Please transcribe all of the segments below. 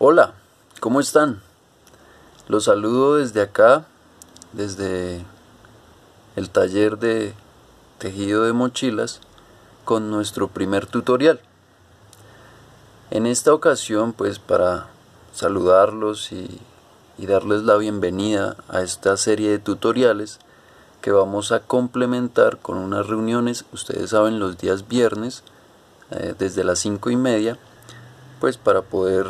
Hola, ¿cómo están? Los saludo desde acá, desde el taller de tejido de mochilas con nuestro primer tutorial. En esta ocasión, pues para saludarlos y darles la bienvenida a esta serie de tutoriales que vamos a complementar con unas reuniones, ustedes saben, los días viernes desde las 5:30, pues para poder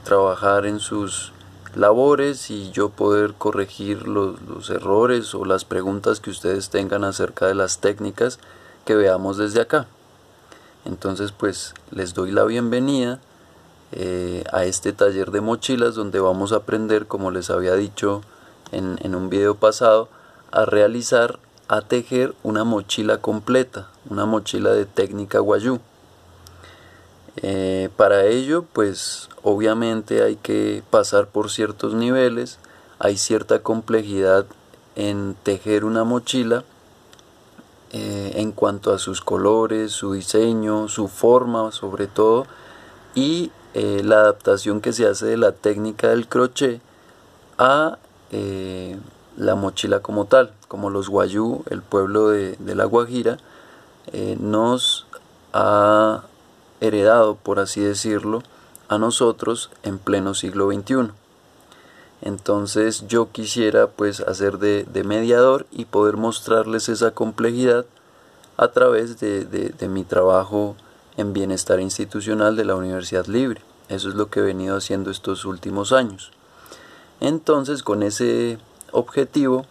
trabajar en sus labores y yo poder corregir los errores o las preguntas que ustedes tengan acerca de las técnicas que veamos desde acá. Entonces pues les doy la bienvenida a este taller de mochilas donde vamos a aprender, como les había dicho en un video pasado, a tejer una mochila completa, una mochila de técnica Wayuu. Para ello, pues obviamente hay que pasar por ciertos niveles, hay cierta complejidad en tejer una mochila en cuanto a sus colores, su diseño, su forma sobre todo, y la adaptación que se hace de la técnica del crochet a la mochila como tal, como los Wayuu, el pueblo de La Guajira, nos ha heredado, por así decirlo, a nosotros en pleno siglo XXI. Entonces yo quisiera pues hacer de mediador y poder mostrarles esa complejidad a través de mi trabajo en bienestar institucional de la Universidad Libre. Eso es lo que he venido haciendo estos últimos años. Entonces con ese objetivo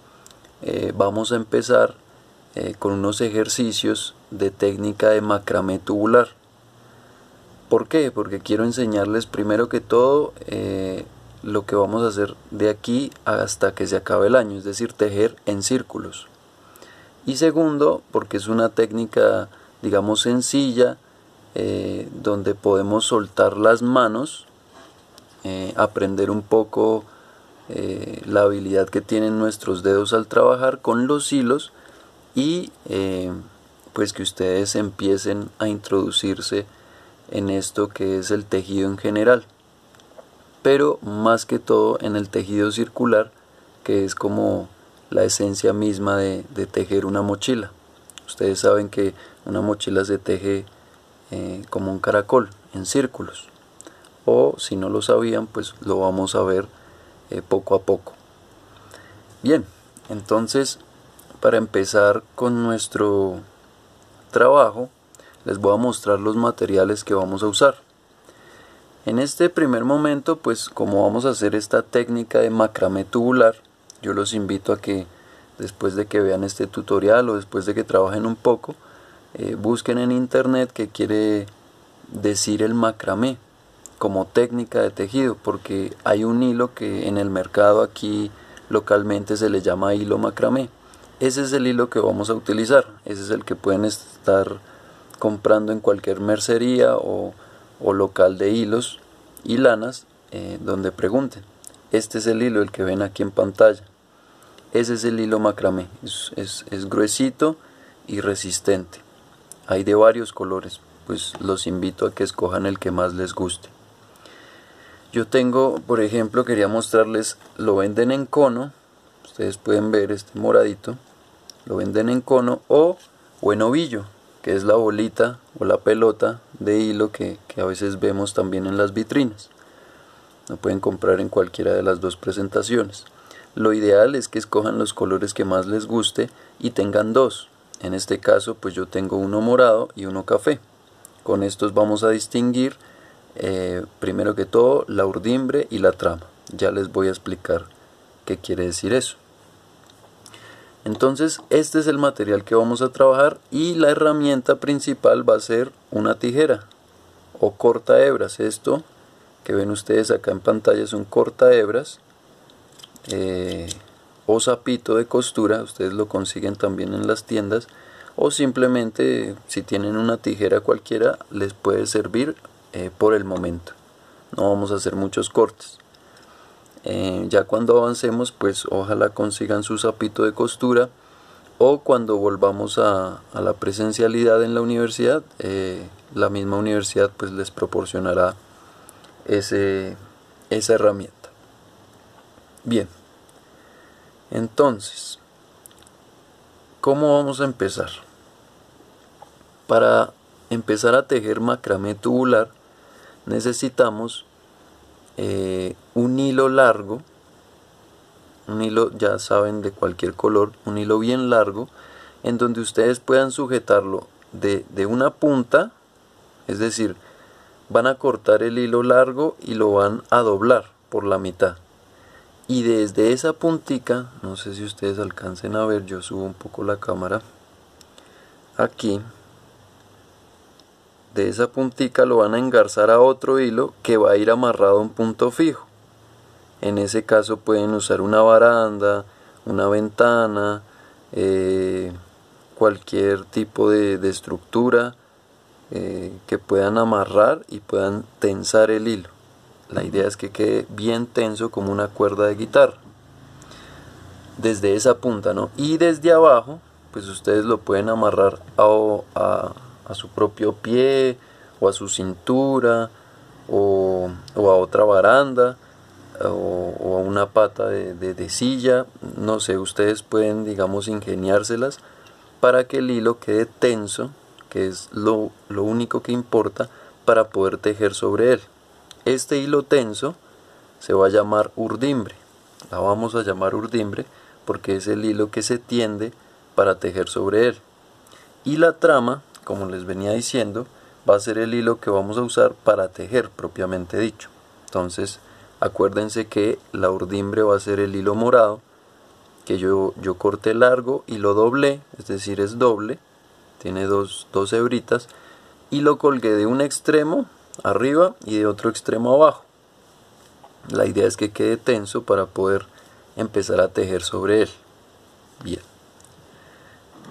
vamos a empezar con unos ejercicios de técnica de macramé tubular. ¿Por qué? Porque quiero enseñarles primero que todo lo que vamos a hacer de aquí hasta que se acabe el año, es decir, tejer en círculos. Y segundo, porque es una técnica, digamos, sencilla, donde podemos soltar las manos, aprender un poco la habilidad que tienen nuestros dedos al trabajar con los hilos y pues que ustedes empiecen a introducirse en esto que es el tejido en general, pero más que todo en el tejido circular, que es como la esencia misma de tejer una mochila. Ustedes saben que una mochila se teje como un caracol, en círculos, o si no lo sabían, pues lo vamos a ver poco a poco. Bien, entonces para empezar con nuestro trabajo, les voy a mostrar los materiales que vamos a usar. En este primer momento, pues como vamos a hacer esta técnica de macramé tubular, yo los invito a que después de que vean este tutorial o después de que trabajen un poco, busquen en internet qué quiere decir el macramé como técnica de tejido, porque hay un hilo que en el mercado aquí localmente se le llama hilo macramé. Ese es el hilo que vamos a utilizar, ese es el que pueden estar comprando en cualquier mercería o local de hilos y lanas donde pregunten. Este es el hilo, el que ven aquí en pantalla. Ese es el hilo macramé, es gruesito y resistente. Hay de varios colores, pues los invito a que escojan el que más les guste. Yo tengo, por ejemplo, quería mostrarles, lo venden en cono, ustedes pueden ver este moradito, lo venden en cono o en ovillo, que es la bolita o la pelota de hilo que a veces vemos también en las vitrinas. Lo pueden comprar en cualquiera de las dos presentaciones. Lo ideal es que escojan los colores que más les guste y tengan dos. En este caso pues yo tengo uno morado y uno café. Con estos vamos a distinguir primero que todo la urdimbre y la trama. Ya les voy a explicar qué quiere decir eso. Entonces este es el material que vamos a trabajar y la herramienta principal va a ser una tijera o cortahebras. Esto que ven ustedes acá en pantalla es un cortahebras o sapito de costura. Ustedes lo consiguen también en las tiendas o simplemente si tienen una tijera cualquiera les puede servir por el momento. No vamos a hacer muchos cortes. Ya cuando avancemos pues ojalá consigan su sapito de costura o cuando volvamos a la presencialidad en la universidad, la misma universidad pues les proporcionará ese esa herramienta. Bien, entonces, ¿cómo vamos a empezar? Para empezar a tejer macramé tubular necesitamos un hilo largo, un hilo, ya saben, de cualquier color, un hilo bien largo, en donde ustedes puedan sujetarlo de una punta, es decir, van a cortar el hilo largo y lo van a doblar por la mitad. Y desde esa puntica, no sé si ustedes alcancen a ver, yo subo un poco la cámara, aquí, de esa puntica lo van a engarzar a otro hilo que va a ir amarrado a un punto fijo. En ese caso pueden usar una baranda, una ventana, cualquier tipo de estructura que puedan amarrar y puedan tensar el hilo. La idea es que quede bien tenso como una cuerda de guitarra. Desde esa punta, ¿no? Y desde abajo, pues ustedes lo pueden amarrar a su propio pie, o a su cintura, o a otra baranda, o a una pata de silla. No sé, ustedes pueden, digamos, ingeniárselas para que el hilo quede tenso, que es lo único que importa para poder tejer sobre él. Este hilo tenso se va a llamar urdimbre. La vamos a llamar urdimbre porque es el hilo que se tiende para tejer sobre él. Y la trama, como les venía diciendo, va a ser el hilo que vamos a usar para tejer propiamente dicho. Entonces, acuérdense que la urdimbre va a ser el hilo morado, que yo corté largo y lo doblé, es decir, es doble, tiene dos hebritas, y lo colgué de un extremo arriba y de otro extremo abajo. La idea es que quede tenso para poder empezar a tejer sobre él. Bien,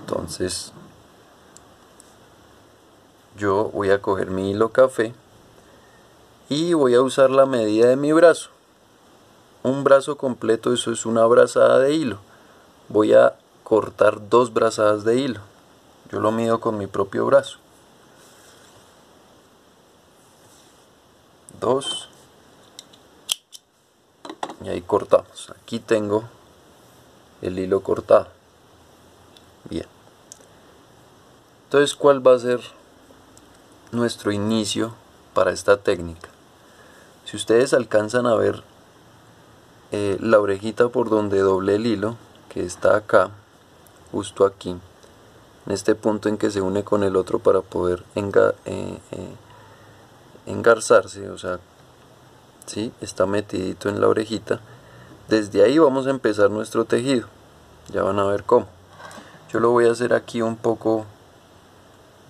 entonces yo voy a coger mi hilo café y voy a usar la medida de mi brazo. Un brazo completo, eso es una brazada de hilo. Voy a cortar 2 brazadas de hilo. Yo lo mido con mi propio brazo. 2. Y ahí cortamos. Aquí tengo el hilo cortado. Bien. Entonces, ¿cuál va a ser nuestro inicio para esta técnica? Si ustedes alcanzan a ver la orejita por donde doblé el hilo, que está acá, justo aquí, en este punto en que se une con el otro para poder engarzarse, o sea, ¿sí? Está metidito en la orejita. Desde ahí vamos a empezar nuestro tejido. Ya van a ver cómo. Yo lo voy a hacer aquí un poco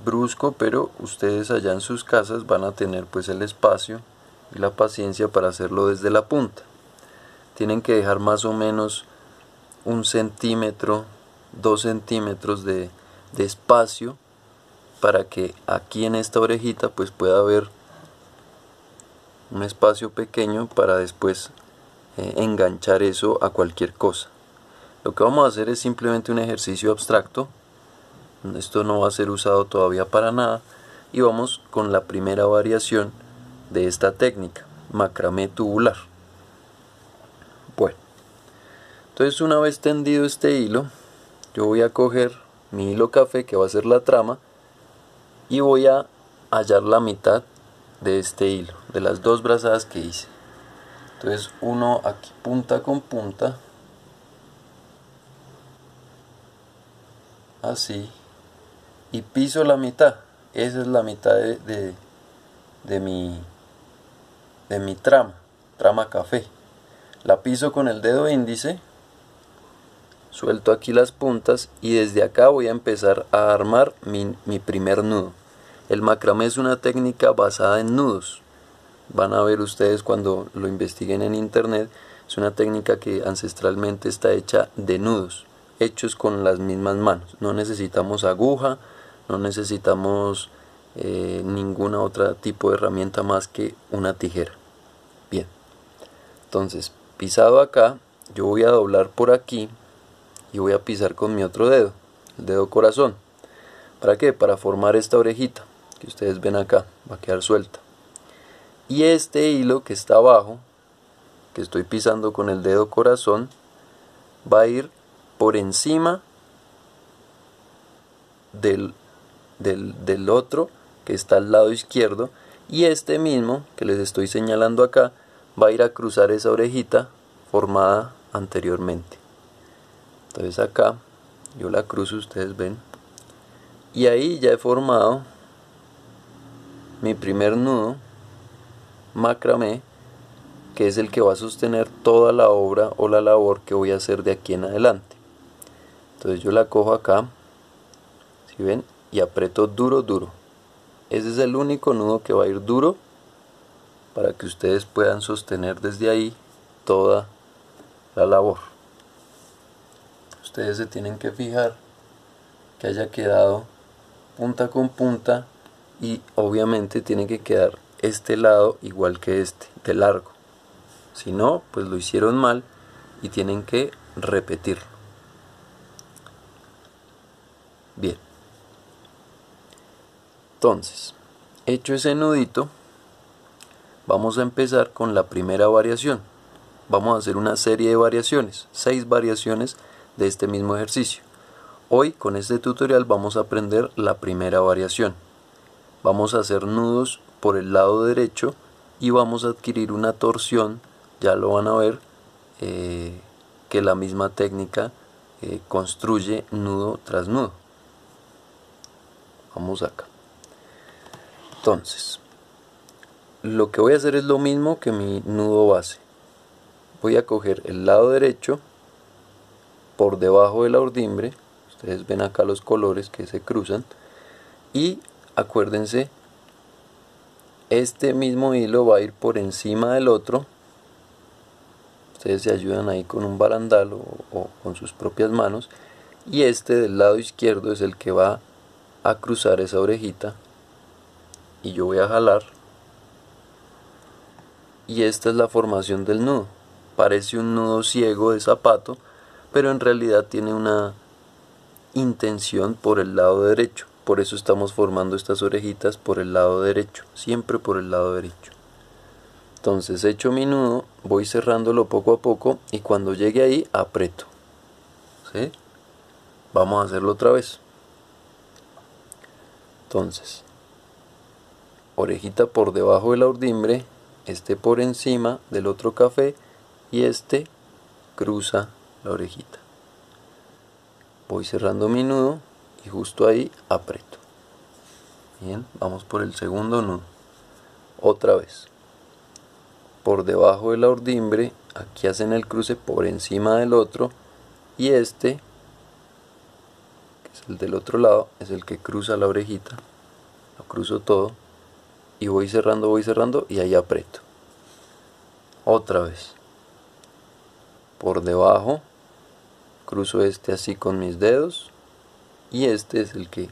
brusco, pero ustedes allá en sus casas van a tener pues el espacio y la paciencia para hacerlo desde la punta. Tienen que dejar más o menos 1 centímetro, 2 centímetros de espacio para que aquí en esta orejita pues pueda haber un espacio pequeño para después enganchar eso a cualquier cosa. Lo que vamos a hacer es simplemente un ejercicio abstracto. Esto no va a ser usado todavía para nada. Y vamos con la primera variación de esta técnica, macramé tubular. Bueno, entonces una vez tendido este hilo, yo voy a coger mi hilo café, que va a ser la trama, y voy a hallar la mitad de este hilo, de las 2 brazadas que hice. Entonces uno aquí punta con punta, así, y piso la mitad. Esa es la mitad de mi trama café. La piso con el dedo índice, suelto aquí las puntas y desde acá voy a empezar a armar mi primer nudo. El macramé es una técnica basada en nudos. Van a ver ustedes cuando lo investiguen en internet, es una técnica que ancestralmente está hecha de nudos, hechos con las mismas manos. No necesitamos aguja, no necesitamos ninguna otra tipo de herramienta más que una tijera. Bien, entonces pisado acá, yo voy a doblar por aquí y voy a pisar con mi otro dedo, el dedo corazón. ¿Para qué? Para formar esta orejita que ustedes ven acá, va a quedar suelta. Y este hilo que está abajo que estoy pisando con el dedo corazón va a ir por encima del otro que está al lado izquierdo, y este mismo que les estoy señalando acá va a ir a cruzar esa orejita formada anteriormente. Entonces acá yo la cruzo, ustedes ven, y ahí ya he formado mi primer nudo macramé, que es el que va a sostener toda la obra o la labor que voy a hacer de aquí en adelante. Entonces yo la cojo acá, ¿sí ven? Y aprieto duro, duro. Ese es el único nudo que va a ir duro para que ustedes puedan sostener desde ahí toda la labor. Ustedes se tienen que fijar que haya quedado punta con punta, y obviamente tiene que quedar este lado igual que este, de largo. Si no, pues lo hicieron mal y tienen que repetirlo. Bien. Entonces, hecho ese nudito, vamos a empezar con la primera variación. Vamos a hacer una serie de variaciones, 6 variaciones de este mismo ejercicio. Hoy con este tutorial vamos a aprender la primera variación. Vamos a hacer nudos por el lado derecho y vamos a adquirir una torsión, ya lo van a ver, que la misma técnica construye nudo tras nudo. Vamos acá. Entonces, lo que voy a hacer es lo mismo que mi nudo base. Voy a coger el lado derecho por debajo de la urdimbre. Ustedes ven acá los colores que se cruzan. Y acuérdense, este mismo hilo va a ir por encima del otro. Ustedes se ayudan ahí con un barandal o con sus propias manos. Y este del lado izquierdo es el que va a cruzar esa orejita. Y yo voy a jalar. Y esta es la formación del nudo. Parece un nudo ciego de zapato, pero en realidad tiene una intención por el lado derecho. Por eso estamos formando estas orejitas por el lado derecho, siempre por el lado derecho. Entonces hecho mi nudo, voy cerrándolo poco a poco y cuando llegue ahí aprieto. ¿Sí? Vamos a hacerlo otra vez. Entonces, orejita por debajo de la urdimbre, este por encima del otro café y este cruza la orejita. Voy cerrando mi nudo y justo ahí aprieto. Bien, vamos por el segundo nudo. Otra vez. Por debajo de la urdimbre, aquí hacen el cruce por encima del otro y este, que es el del otro lado, es el que cruza la orejita. Lo cruzo todo y voy cerrando y ahí aprieto. Otra vez. Por debajo, cruzo este así con mis dedos y este es el que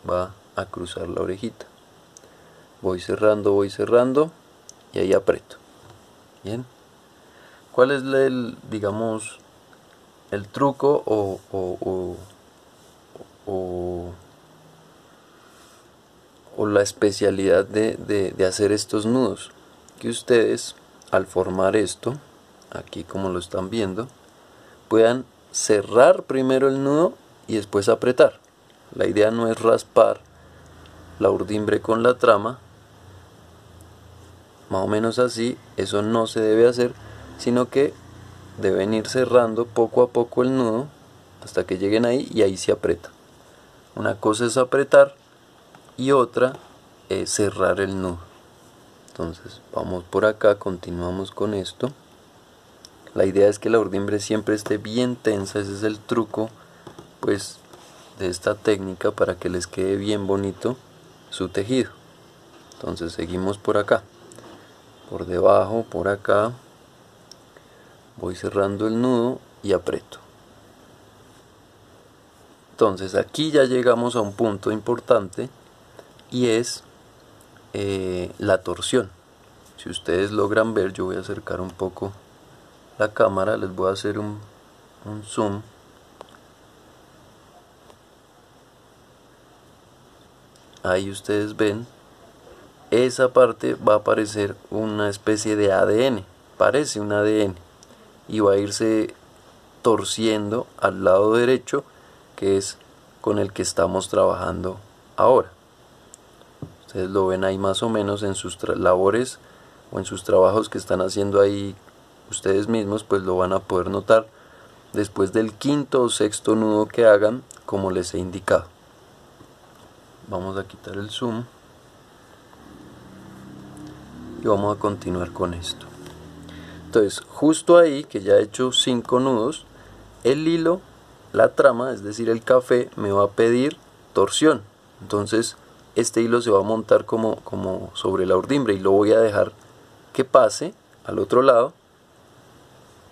va a cruzar la orejita. Voy cerrando y ahí aprieto. Bien. ¿Cuál es digamos, el truco o la especialidad de hacer estos nudos? Que ustedes, al formar esto, aquí como lo están viendo, puedan cerrar primero el nudo y después apretar. La idea no es raspar la urdimbre con la trama, más o menos así, eso no se debe hacer, sino que deben ir cerrando poco a poco el nudo hasta que lleguen ahí y ahí se aprieta. Una cosa es apretar y otra es cerrar el nudo. Entonces vamos por acá, continuamos con esto. La idea es que la urdimbre siempre esté bien tensa, ese es el truco pues de esta técnica para que les quede bien bonito su tejido. Entonces seguimos por acá, por debajo, por acá, voy cerrando el nudo y aprieto. Entonces aquí ya llegamos a un punto importante y es la torsión. Si ustedes logran ver, yo voy a acercar un poco la cámara, les voy a hacer un zoom. Ahí ustedes ven, esa parte va a aparecer una especie de ADN. parece un ADN y va a irse torciendo al lado derecho, que es con el que estamos trabajando ahora. Ustedes lo ven ahí más o menos en sus labores o en sus trabajos que están haciendo ahí ustedes mismos, pues lo van a poder notar después del quinto o sexto nudo que hagan, como les he indicado. Vamos a quitar el zoom y vamos a continuar con esto. Entonces, justo ahí que ya he hecho 5 nudos, el hilo, la trama, es decir el café, me va a pedir torsión. Entonces este hilo se va a montar como sobre la urdimbre y lo voy a dejar que pase al otro lado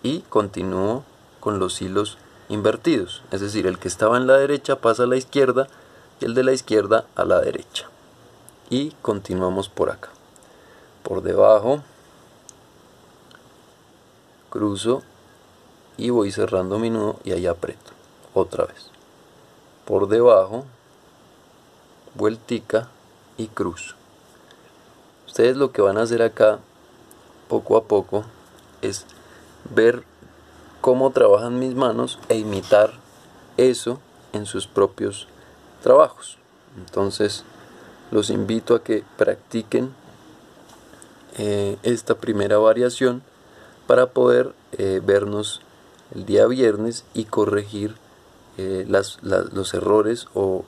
y continúo con los hilos invertidos, es decir, el que estaba en la derecha pasa a la izquierda y el de la izquierda a la derecha, y continuamos por acá, por debajo, cruzo y voy cerrando mi nudo y ahí aprieto otra vez, por debajo, vueltica y cruzo. Ustedes lo que van a hacer acá poco a poco es ver cómo trabajan mis manos e imitar eso en sus propios trabajos. Entonces los invito a que practiquen esta primera variación para poder vernos el día viernes y corregir los errores o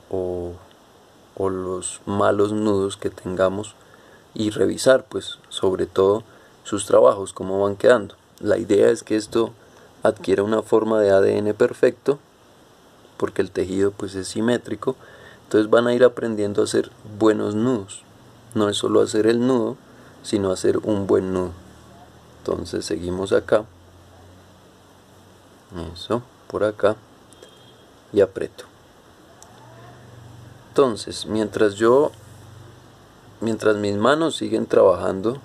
los malos nudos que tengamos y revisar pues sobre todo sus trabajos, cómo van quedando. La idea es que esto adquiera una forma de ADN perfecto porque el tejido pues es simétrico, entonces van a ir aprendiendo a hacer buenos nudos. No es solo hacer el nudo, sino hacer un buen nudo. Entonces seguimos acá, eso, por acá, y aprieto. Entonces, mientras mis manos siguen trabajando,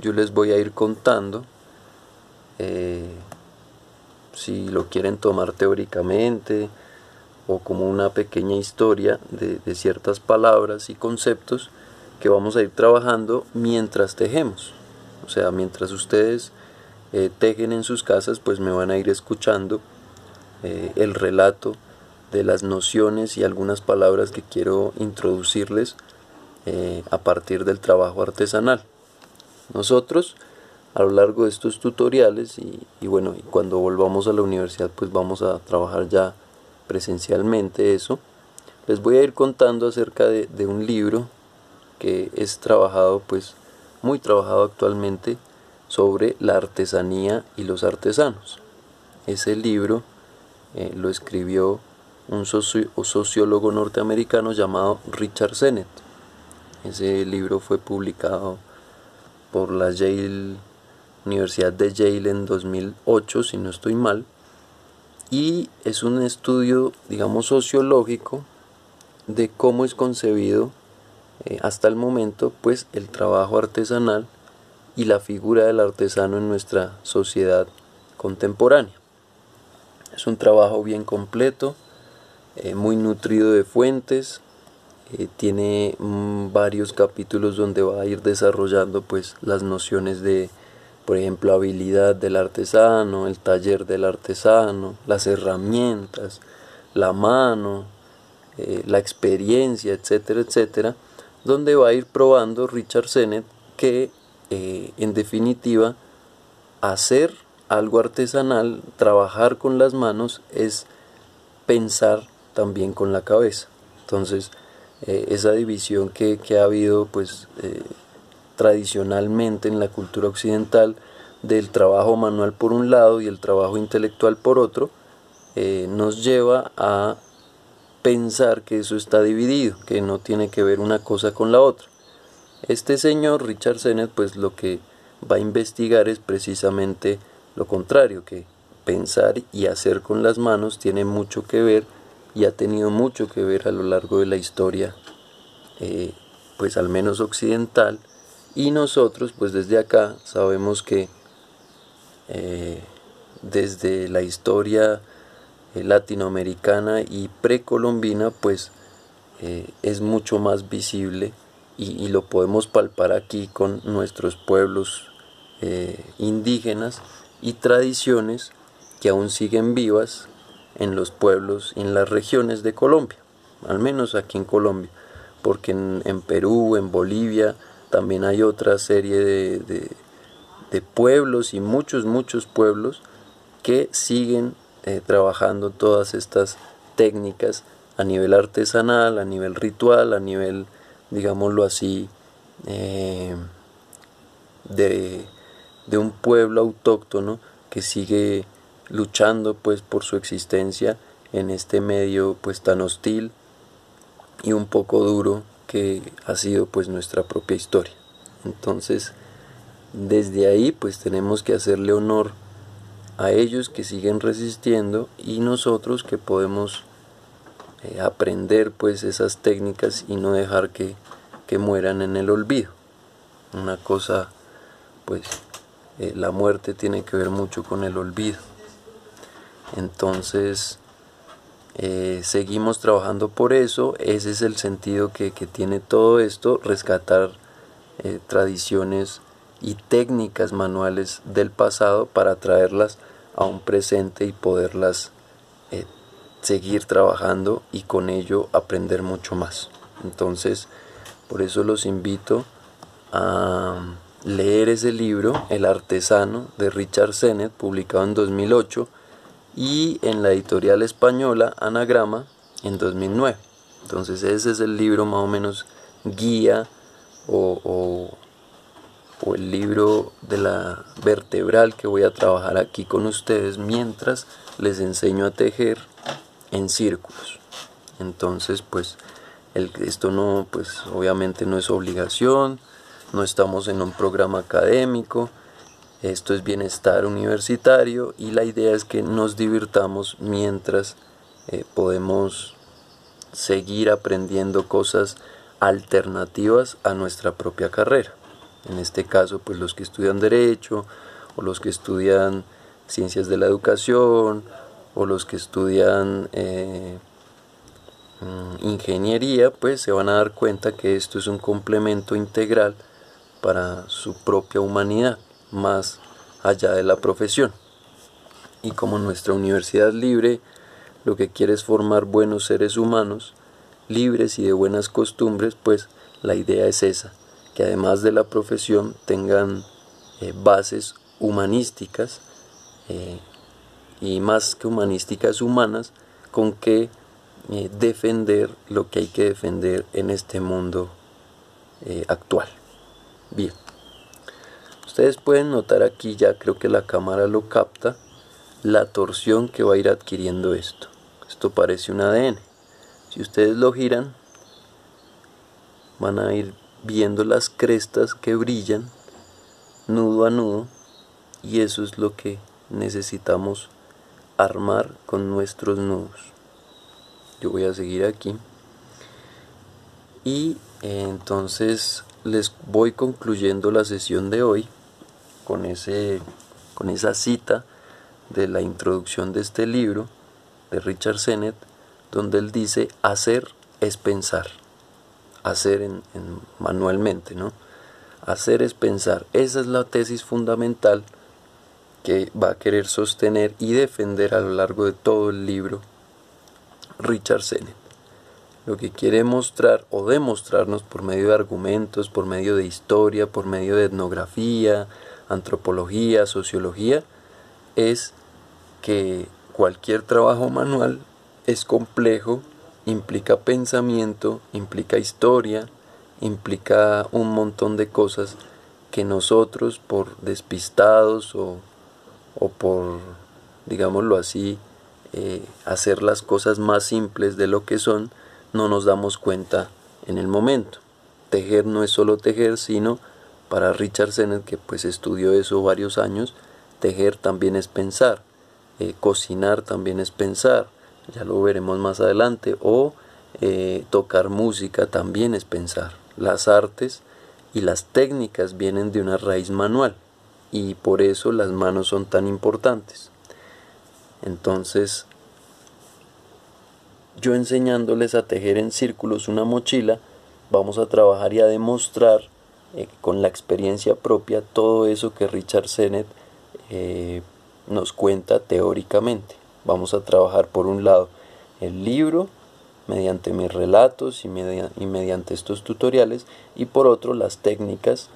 yo les voy a ir contando, si lo quieren tomar teóricamente o como una pequeña historia de ciertas palabras y conceptos que vamos a ir trabajando mientras tejemos. O sea, mientras ustedes tejen en sus casas, pues me van a ir escuchando el relato de las nociones y algunas palabras que quiero introducirles a partir del trabajo artesanal. Nosotros a lo largo de estos tutoriales y bueno, y cuando volvamos a la universidad pues vamos a trabajar ya presencialmente eso, les voy a ir contando acerca de un libro que es trabajado pues muy trabajado actualmente sobre la artesanía y los artesanos. Ese libro lo escribió un sociólogo norteamericano llamado Richard Sennett. Ese libro fue publicado por la Universidad de Yale en 2008, si no estoy mal, y es un estudio, digamos, sociológico de cómo es concebido hasta el momento pues el trabajo artesanal y la figura del artesano en nuestra sociedad contemporánea. Es un trabajo bien completo, muy nutrido de fuentes, tiene varios capítulos donde va a ir desarrollando pues las nociones de, por ejemplo, habilidad del artesano, el taller del artesano, las herramientas, la mano, la experiencia, etcétera, etcétera, donde va a ir probando Richard Sennett que en definitiva hacer algo artesanal, trabajar con las manos es pensar también con la cabeza. Entonces esa división que ha habido pues tradicionalmente en la cultura occidental del trabajo manual por un lado y el trabajo intelectual por otro, nos lleva a pensar que eso está dividido, que no tiene que ver una cosa con la otra. Este señor Richard Sennett pues lo que va a investigar es precisamente lo contrario, que pensar y hacer con las manos tiene mucho que ver y ha tenido mucho que ver a lo largo de la historia, pues al menos occidental, y nosotros pues desde acá sabemos que desde la historia latinoamericana y precolombina pues es mucho más visible y lo podemos palpar aquí con nuestros pueblos indígenas y tradiciones que aún siguen vivas en los pueblos y en las regiones de Colombia, al menos aquí en Colombia, porque en Perú, en Bolivia, también hay otra serie de pueblos y muchos pueblos que siguen trabajando todas estas técnicas a nivel artesanal, a nivel ritual, a nivel, digámoslo así, eh, de, de un pueblo autóctono que sigue luchando pues por su existencia en este medio pues tan hostil y un poco duro que ha sido pues nuestra propia historia. Entonces, desde ahí pues tenemos que hacerle honor a ellos que siguen resistiendo y nosotros que podemos aprender pues esas técnicas y no dejar que mueran en el olvido. Una cosa pues la muerte tiene que ver mucho con el olvido. Entonces seguimos trabajando por eso. Ese es el sentido que tiene todo esto, rescatar tradiciones y técnicas manuales del pasado para traerlas a un presente y poderlas seguir trabajando y con ello aprender mucho más. Entonces, por eso los invito a leer ese libro, El Artesano, de Richard Sennett, publicado en 2008, y en la editorial española Anagrama en 2009. Entonces ese es el libro más o menos guía o el libro de la vertebral que voy a trabajar aquí con ustedes mientras les enseño a tejer en círculos. Entonces pues esto no, pues obviamente no es obligación, no estamos en un programa académico, esto es bienestar universitario y la idea es que nos divirtamos mientras podemos seguir aprendiendo cosas alternativas a nuestra propia carrera. En este caso, pues los que estudian Derecho, o los que estudian Ciencias de la Educación, o los que estudian Ingeniería, pues se van a dar cuenta que esto es un complemento integral para su propia humanidad, más allá de la profesión. Y como nuestra universidad libre lo que quiere es formar buenos seres humanos, libres y de buenas costumbres, pues la idea es esa, que además de la profesión tengan bases humanísticas y más que humanísticas humanas con que defender lo que hay que defender en este mundo actual. Bien, ustedes pueden notar aquí, ya creo que la cámara lo capta, la torsión que va a ir adquiriendo esto. Esto parece un ADN. Si ustedes lo giran, van a ir viendo las crestas que brillan nudo a nudo, y eso es lo que necesitamos armar con nuestros nudos. Yo voy a seguir aquí y entonces les voy concluyendo la sesión de hoy con esa cita de la introducción de este libro de Richard Sennett, donde él dice: hacer es pensar. Hacer manualmente, ¿no? Hacer es pensar. Esa es la tesis fundamental que va a querer sostener y defender a lo largo de todo el libro Richard Sennett. Lo que quiere mostrar o demostrarnos por medio de argumentos, por medio de historia, por medio de etnografía, antropología, sociología, es que cualquier trabajo manual es complejo, implica pensamiento, implica historia, implica un montón de cosas que nosotros por despistados o por, digámoslo así, hacer las cosas más simples de lo que son, no nos damos cuenta en el momento. Tejer no es solo tejer, sino para Richard Sennett, que pues estudió eso varios años, tejer también es pensar, cocinar también es pensar, ya lo veremos más adelante, o tocar música también es pensar. Las artes y las técnicas vienen de una raíz manual y por eso las manos son tan importantes. Entonces, yo enseñándoles a tejer en círculos una mochila, vamos a trabajar y a demostrar con la experiencia propia todo eso que Richard Sennett nos cuenta teóricamente. Vamos a trabajar por un lado el libro mediante mis relatos y mediante estos tutoriales, y por otro las técnicas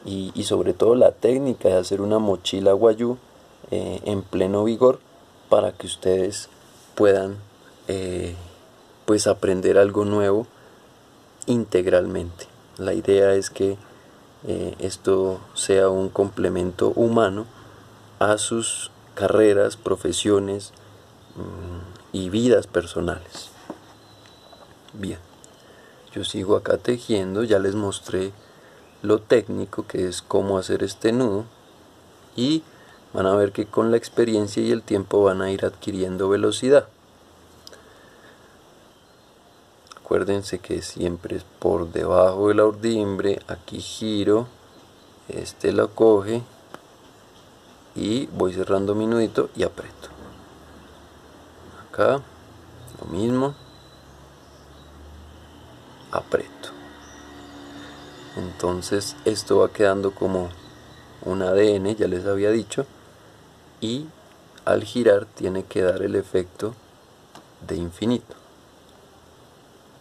y sobre todo la técnica de hacer una mochila Wayuu en pleno vigor, para que ustedes puedan pues aprender algo nuevo integralmente. La idea es que esto sea un complemento humano a sus carreras, profesiones y vidas personales. Bien, yo sigo acá tejiendo. Ya les mostré lo técnico, que es cómo hacer este nudo, y van a ver que con la experiencia y el tiempo van a ir adquiriendo velocidad. Acuérdense que siempre es por debajo de la urdimbre. Aquí giro, este lo coge y voy cerrando mi nudito y aprieto. Acá lo mismo, aprieto. Entonces esto va quedando como un ADN, ya les había dicho, y al girar tiene que dar el efecto de infinito.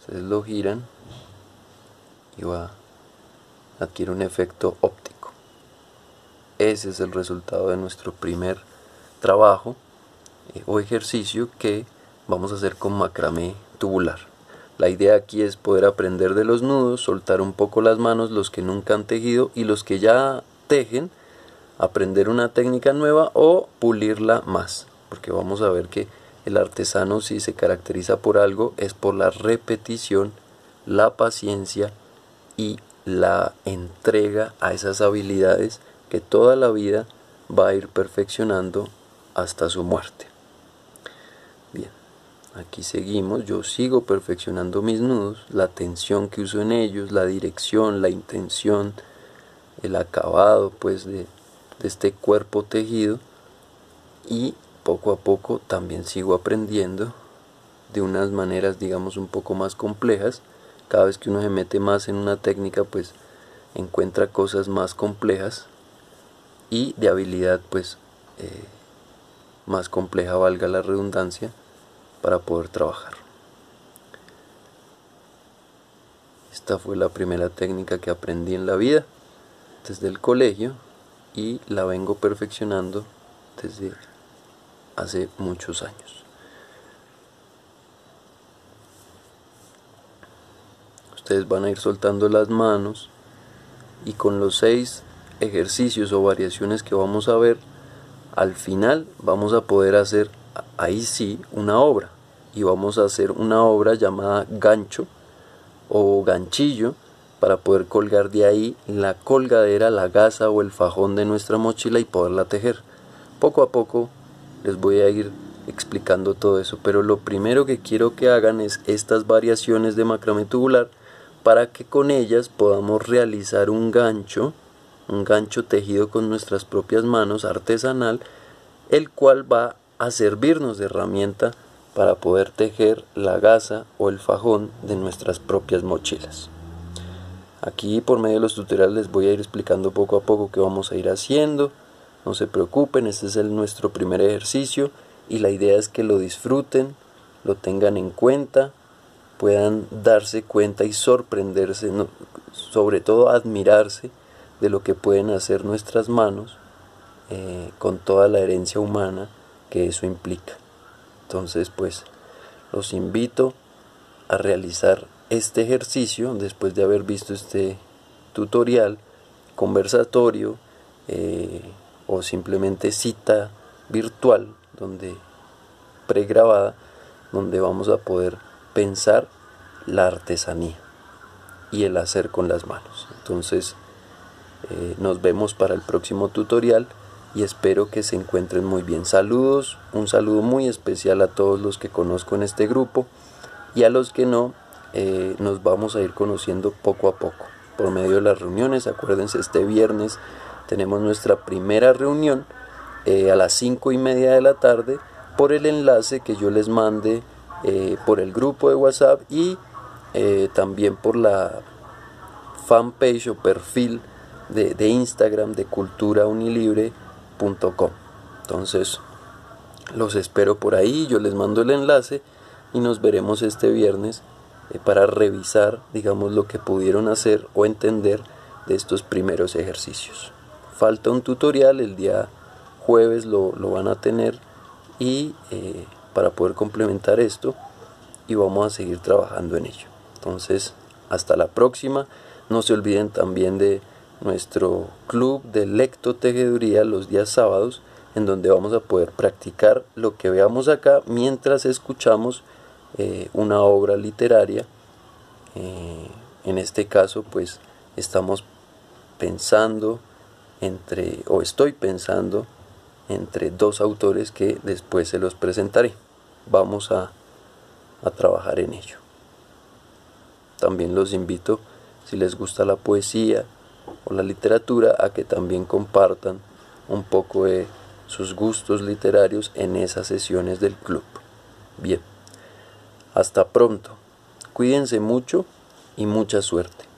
Ustedes lo giran y va a adquirir un efecto óptico. Ese es el resultado de nuestro primer trabajo o ejercicio que vamos a hacer con macramé tubular. La idea aquí es poder aprender de los nudos, soltar un poco las manos, los que nunca han tejido, y los que ya tejen, aprender una técnica nueva o pulirla más, porque vamos a ver que el artesano, si se caracteriza por algo, es por la repetición, la paciencia y la entrega a esas habilidades que toda la vida va a ir perfeccionando hasta su muerte. Bien, aquí seguimos. Yo sigo perfeccionando mis nudos, la tensión que uso en ellos, la dirección, la intención, el acabado pues de este cuerpo tejido, y poco a poco también sigo aprendiendo de unas maneras, digamos, un poco más complejas. Cada vez que uno se mete más en una técnica, pues encuentra cosas más complejas y de habilidad pues más compleja, valga la redundancia, para poder trabajar. Esta fue la primera técnica que aprendí en la vida desde el colegio, y la vengo perfeccionando desde hace muchos años. Ustedes van a ir soltando las manos, y con los 6 ejercicios o variaciones que vamos a ver, al final vamos a poder hacer ahí sí una obra, y vamos a hacer una obra llamada gancho o ganchillo, para poder colgar de ahí la colgadera, la gasa o el fajón de nuestra mochila y poderla tejer. Poco a poco les voy a ir explicando todo eso, pero lo primero que quiero que hagan es estas variaciones de macramé tubular, para que con ellas podamos realizar un gancho tejido con nuestras propias manos, artesanal, el cual va a servirnos de herramienta para poder tejer la gasa o el fajón de nuestras propias mochilas. Aquí por medio de los tutoriales les voy a ir explicando poco a poco qué vamos a ir haciendo. No se preocupen, este es nuestro primer ejercicio, y la idea es que lo disfruten, lo tengan en cuenta, puedan darse cuenta y sorprenderse, sobre todo admirarse de lo que pueden hacer nuestras manos con toda la herencia humana que eso implica. Entonces pues los invito a realizar este ejercicio después de haber visto este tutorial, conversatorio o simplemente cita virtual pregrabada, donde vamos a poder pensar la artesanía y el hacer con las manos. Entonces nos vemos para el próximo tutorial, y espero que se encuentren muy bien. Saludos, un saludo muy especial a todos los que conozco en este grupo, y a los que no, nos vamos a ir conociendo poco a poco por medio de las reuniones. Acuérdense, este viernes tenemos nuestra primera reunión a las 5:30 de la tarde, por el enlace que yo les mande por el grupo de WhatsApp, y también por la fanpage o perfil de Instagram de culturaunilibre.com. Entonces los espero por ahí, yo les mando el enlace y nos veremos este viernes para revisar, digamos, lo que pudieron hacer o entender de estos primeros ejercicios. Falta un tutorial, el día jueves lo van a tener y para poder complementar esto, y vamos a seguir trabajando en ello. Entonces, hasta la próxima. No se olviden también de nuestro club de lectotejeduría los días sábados, en donde vamos a poder practicar lo que veamos acá mientras escuchamos una obra literaria. En este caso, pues estamos pensando estoy pensando entre dos autores que después se los presentaré. Vamos a trabajar en ello. También los invito, si les gusta la poesía o la literatura, a que también compartan un poco de sus gustos literarios en esas sesiones del club. Bien, hasta pronto. Cuídense mucho y mucha suerte.